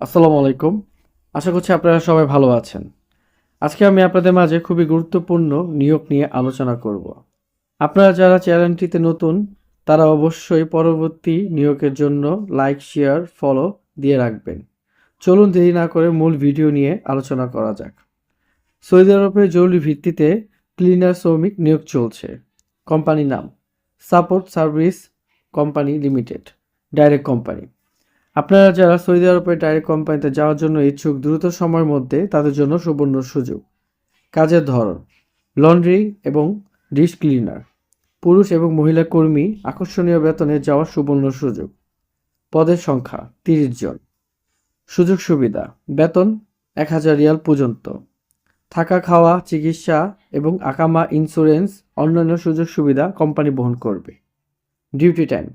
আসসালামু আলাইকুম। আশা করছি আপনারা সবাই ভালো আছেন। আজকে আমি আপনাদের মাঝে খুবই গুরুত্বপূর্ণ নিয়োগ নিয়ে আলোচনা করব। আপনারা যারা চ্যানেলটিতে নতুন তারা অবশ্যই পরবর্তী নিয়োগের জন্য লাইক, শেয়ার, ফলো দিয়ে রাখবেন। চলুন দেরি না করে মূল ভিডিও নিয়ে আলোচনা করা যাক। সৌদি আরবে জরুরি ভিত্তিতে ক্লিনার শ্রমিক নিয়োগ চলছে। কোম্পানির নাম support service company limited, direct company. আপনারা যারা সৌদি আরবের ডাইরেক্ট কোম্পানিতে যাওয়ার জন্য ইচ্ছুক দ্রুত সময়ের মধ্যে তাদের জন্য সুবর্ণ সুযোগ। কাজের ধরন লন্ড্রি এবং ডিশ ক্লিনার। পুরুষ এবং মহিলা কর্মী আকর্ষণীয় বেতনে যাওয়ার সুবর্ণ সুযোগ। পদের সংখ্যা 30 জন। সুযোগ সুবিধা বেতন 1000 রিয়াল পর্যন্ত। থাকা খাওয়া চিকিৎসা এবং আকামা ইন্স্যুরেন্স অন্যান্য সুযোগ সুবিধা কোম্পানি বহন করবে। ডিউটি টাইম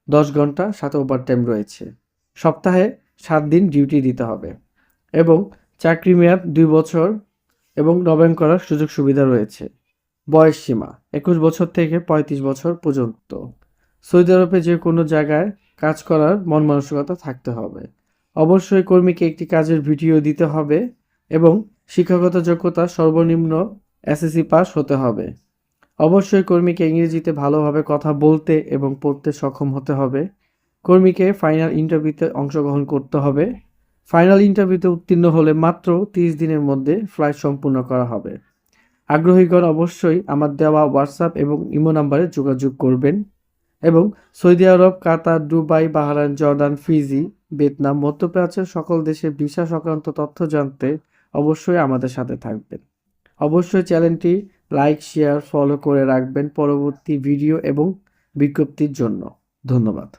10 ঘন্টা, সাথে ওভারটাইম রয়েছে। সপ্তাহে 7 দিন ডিউটি দিতে হবে এবং চাকরি মেয়াদ 2 বছর এবং নবায়ন করার সুযোগ সুবিধা রয়েছে। বয়স সীমা 21 বছর থেকে 35 বছর পর্যন্ত। সৌদি আরবে যে কোনো জায়গায় কাজ করার মন মানসিকতা থাকতে হবে। অবশ্যই কর্মীকে একটি কাজের ভিডিও দিতে হবে এবং শিক্ষাগত যোগ্যতা সর্বনিম্ন এসএসসি পাস হতে হবে। অবশ্যই কর্মীকে ইংরেজিতে ভালোভাবে কথা বলতে এবং পড়তে সক্ষম হতে হবে। কর্মীকে ফাইনাল ইন্টারভিউতে অংশগ্রহণ করতে হবে। ফাইনাল ইন্টারভিউতে উত্তীর্ণ হলে মাত্র 30 দিনের মধ্যে ফ্লাইট সম্পূর্ণ করা হবে। আগ্রহীগণ অবশ্যই আমার দেওয়া হোয়াটসঅ্যাপ এবং ইমো নাম্বারে যোগাযোগ করবেন এবং Saudi Arab, Qatar, Dubai, Bahrain, Jordan, Fiji, Vietnam, মধ্যপ্রাচ্যের সকল দেশে ভিসা সংক্রান্ত তথ্য জানতে অবশ্যই আমাদের সাথে থাকবেন। অবশ্যই চ্যানেলটি লাইক, শেয়ার, ফলো করে রাখবেন পরবর্তী ভিডিও এবং বিজ্ঞপ্তির জন্য। ধন্যবাদ।